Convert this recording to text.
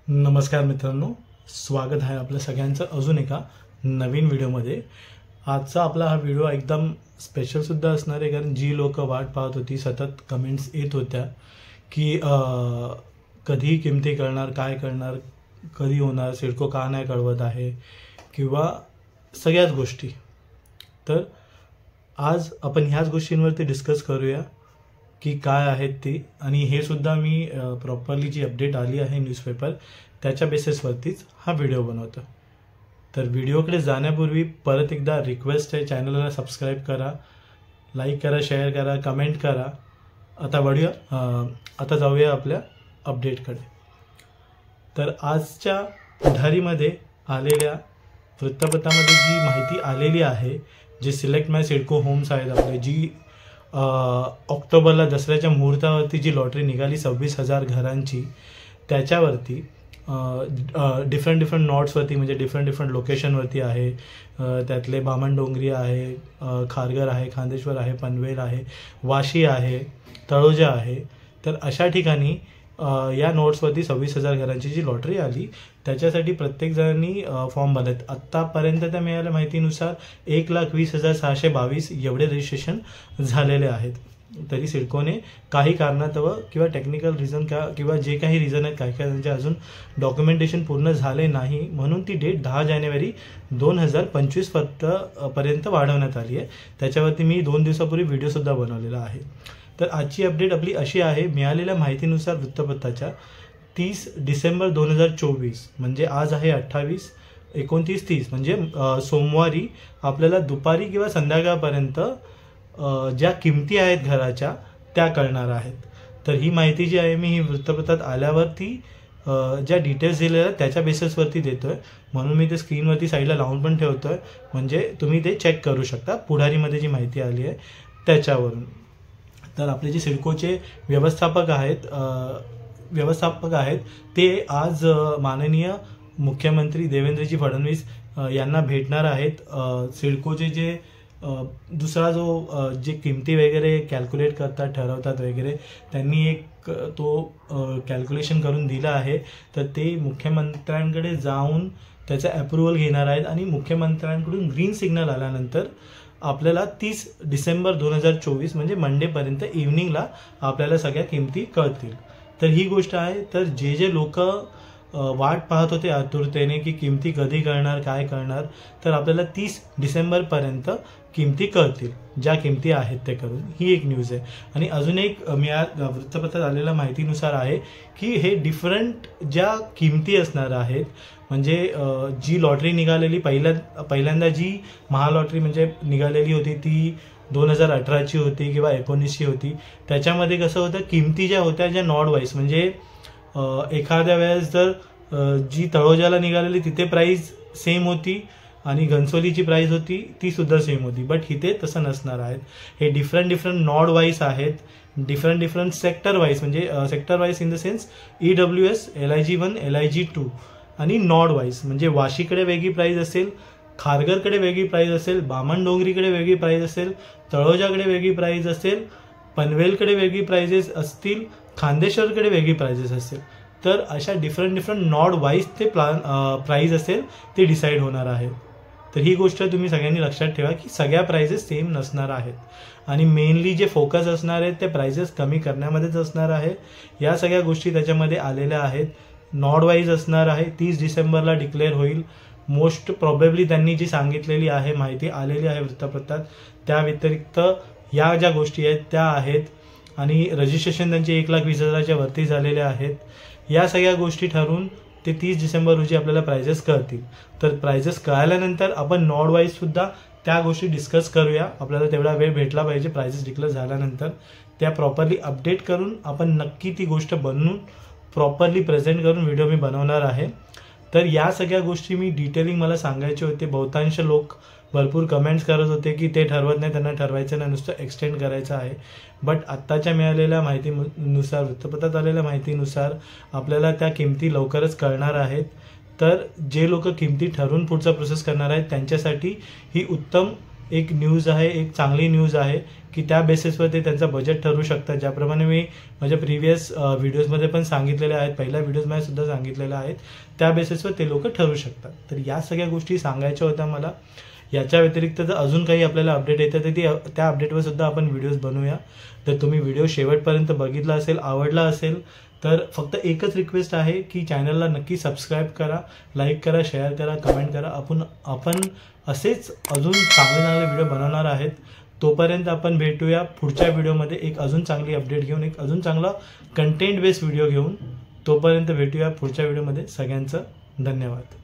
नमस्कार मित्रांनो, स्वागत आहे आपल्या सगळ्यांचं अजून एका नवीन व्हिडिओमध्ये। आजचा आपला हा व्हिडिओ एकदम स्पेशल सुद्धा असणार आहे, कारण जी लोक वाट पाहत होती, सतत कमेंट्स येत होत्या की कधी किमती कळणार, काय करणार, कधी होणार, सिडको का नाही कळवत आहे किंवा सगळ्याच गोष्टी। तर आज आपण ह्याच गोष्टींवरती डिस्कस करूया की काय आहेत ती, आणि हे सुद्धा मी प्रॉपरली जी अपडेट आली आहे न्यूजपेपर त्याच्या बेसिसवरतीच हा व्हिडिओ बनवतो। तर व्हिडिओकडे जाण्यापूर्वी परत एकदा रिक्वेस्ट आहे, चॅनलला सबस्क्राईब करा, लाईक करा, शेअर करा, कमेंट करा। आता जाऊया आपल्या अपडेटकडे। तर आजच्या पुढारीमध्ये आलेल्या वृत्तपत्रामध्ये जी माहिती आलेली आहे, जे सिलेक्ट माय सिडको होम्स आहेत आपले, जी ऑक्टोबरला दसऱ्याच्या मुहूर्तावरती जी लॉटरी निघाली 26,000 घरांची, त्याच्यावरती डिफरंट नॉट्सवरती, म्हणजे डिफरंट लोकेशनवरती आहे। त्यातले बामणडोंगरी आहे, खारघर आहे, खांदेश्वर आहे, पनवेल आहे, वाशी आहे, तळोजा आहे। तर अशा ठिकाणी या नोट्सवरती 26,000 घरांची जी लॉटरी आली त्याच्यासाठी प्रत्येक जणांनी फॉर्म भरलेत। आत्तापर्यंत त्या मिळालेल्या माहितीनुसार 1,20,622 एवढे रजिस्ट्रेशन झालेले आहेत। तरी सिडकोने काही कारणास्तव किंवा टेक्निकल रिझन किंवा जे काही रिझन आहेत, काही त्यांचे अजून डॉक्युमेंटेशन पूर्ण झाले नाही, म्हणून ती डेट 10 जानेवारी 2025 पर्यंत वाढवण्यात आली आहे। त्याच्यावरती मी 2 दिवसापूर्वी व्हिडिओसुद्धा बनवलेला आहे। तर आजची अपडेट आपली अशी आहे, मिळालेल्या माहितीनुसार वृत्तपत्राच्या 30 डिसेंबर 2024 म्हणजे आज आहे 28, 29, 30 म्हणजे सोमवारी आपल्याला दुपारी किंवा संध्याकाळपर्यंत ज्या किमती आहेत घराच्या त्या कळणार आहेत। तर ही माहिती जी आहे मी ही वृत्तपत्रात आल्यावरती ज्या डिटेल्स दिलेल्या आहेत त्याच्या बेसिसवरती देतोय, म्हणून मी ते स्क्रीनवरती साईडला लावून पण ठेवतोय, म्हणजे तुम्ही ते चेक करू शकता पुढारीमध्ये जी माहिती आली आहे त्याच्यावरून। तर आपले जे सिडकोचे व्यवस्थापक आहेत ते आज माननीय मुख्यमंत्री देवेंद्रजी फडणवीस यांना भेटणार आहेत। सिडकोचे जे दुसरा जो जे किमती वगैरे कॅल्क्युलेट करतात, ठरवतात वगैरे, त्यांनी एक कॅल्क्युलेशन करून दिलं आहे। तर ते मुख्यमंत्र्यांकडे जाऊन त्याचा अप्रूव्हल घेणार आहेत, आणि मुख्यमंत्र्यांकडून ग्रीन सिग्नल आल्यानंतर आपल्याला 30 डिसेंबर 2024 म्हणजे मंडेपर्यंत इव्हनिंगला आपल्याला सगळ्या किमती कळतील। तर ही गोष्ट आहे। तर जे लोक वाट पाहत होते आतुरतेने की किमती कधी कळणार, काय करणार, तर आपल्याला 30 डिसेंबरपर्यंत किमती कळतील, ज्या किमती आहेत ते करून। ही एक न्यूज आहे। आणि अजून एक वृत्तपत्रात आलेल्या माहितीनुसार आहे की हे डिफरंट ज्या किमती असणार आहेत, म्हणजे जी लॉटरी निघालेली पहिल्यांदा जी महालॉटरी म्हणजे निघालेली होती ती 2018ची होती किंवा 19ची होती। त्याच्यामध्ये कसं होतं, किमती ज्या होत्या ज्या नॉड वाईज, म्हणजे एखाद्या वेळेस जर जी तळोजाला निघालेली तिथे प्राइस सेम होती आणि घनसोलीची प्राइस होती ती सुद्धा सेम होती, बट इथे तसं नसणार आहेत। हे डिफरंट नॉड वाईज आहेत, डिफरंट सेक्टर वाईज, म्हणजे sector wise in the sense EWS, LIG1, LIG2 आणि नॉड वाईज, म्हणजे वाशीकडे वेगळी प्राइस असेल, खारघरकडे वेगळी प्राइस असेल, बामणडोंगरीकडे वेगळी प्राइस असेल, तळोजाकडे वेगळी प्राइस असेल, पनवेलकडे वेगळी प्राइजेस असतील, खांदेश्वरकडे वेगळी प्राइजेस असेल। तर अशा डिफरंट नॉड वाईज ते प्राइस असेल ते डिसाईड होणार आहे। तर ही गोष्ट तुम्ही सगळ्यांनी लक्षात ठेवा की सगळ्या प्राइजेस सेम नसणार आहेत, आणि मेनली जे फोकस असणार आहेत ते प्राइजेस कमी करण्यामध्येच असणार आहे। या सगळ्या गोष्टी त्याच्यामध्ये आलेल्या आहेत। नॉड वाईज असणार आहे, 30 डिसेंबरला डिक्लेअर होईल मोस्ट प्रॉबेबली, त्यांनी जी सांगितलेली आहे माहिती आलेली आहे वृत्तपत्रात। त्या व्यतिरिक्त या ज्या गोष्टी आहेत त्या आहेत, आणि रजिस्ट्रेशन त्यांचे 1,20,000च्या वरती झालेले आहेत। या सगळ्या गोष्टी ठरून ते 30 डिसेंबर रोजी आपल्याला प्राइजेस कळतील। तर प्राइजेस कळाल्यानंतर आपण नॉड वाईज सुद्धा त्या गोष्टी डिस्कस करूया। आपल्याला तेवढा वेळ भेटला पाहिजे प्राइजेस डिक्लेअर झाल्यानंतर, त्या प्रॉपरली अपडेट करून आपण नक्की ती गोष्ट बनवून प्रॉपरली प्रेझेंट करून व्हिडिओ मी बनवणार आहे। तर या सगळ्या गोष्टी मी डिटेलिंग मला सांगायचे होते। बहुतांश लोक भरपूर कमेंट्स करत होते की ते ठरवत नाही, त्यांना ठरवायचं नाही, नुसतं एक्सटेंड करायचं आहे। बट आत्ताच्या मिळालेल्या माहितीनुसार, वृत्तपत्रात आलेल्या माहितीनुसार आपल्याला त्या किमती लवकरच कळणार आहेत। तर जे लोक किमती ठरवून पुढचा प्रोसेस करणार आहेत त्यांच्यासाठी ही उत्तम एक न्यूज आहे, एक चांगली न्यूज आहे की त्या बेसिसवर ते त्यांचा बजेट ठरवू शकतात. ज्याप्रमाणे मी माझ्या प्रिव्हियस व्हिडिओजमध्ये पण सांगितलेले आहेत, पहिल्या व्हिडिओजमध्ये सुद्धा सांगितलेलं आहेत, त्या बेसिसवर ते लोक ठरवू शकतात. तर या सगळ्या गोष्टी सांगायच्या होत्या मला. याच्या व्यतिरिक्त जर अजून काही आपल्याला अपडेट येतं तर त्या अपडेटवर सुद्धा आपण व्हिडिओज बनवूया. तर तुम्ही व्हिडिओ शेवटपर्यंत बघितला असेल, आवडला असेल तर फक्त एकच रिक्वेस्ट आहे की चॅनलला नक्की सबस्क्राईब करा, लाईक करा, शेअर करा, कमेंट करा. आपण असेच अजून चांगले व्हिडिओ बनवणार आहेत. तोपर्यंत आपण भेटूया पुढच्या व्हिडिओमध्ये एक अजून चांगली अपडेट घेऊन, एक अजून चांगला कंटेंट बेस्ड व्हिडिओ घेऊन. तोपर्यंत भेटूया पुढच्या व्हिडिओमध्ये. सगळ्यांचं धन्यवाद.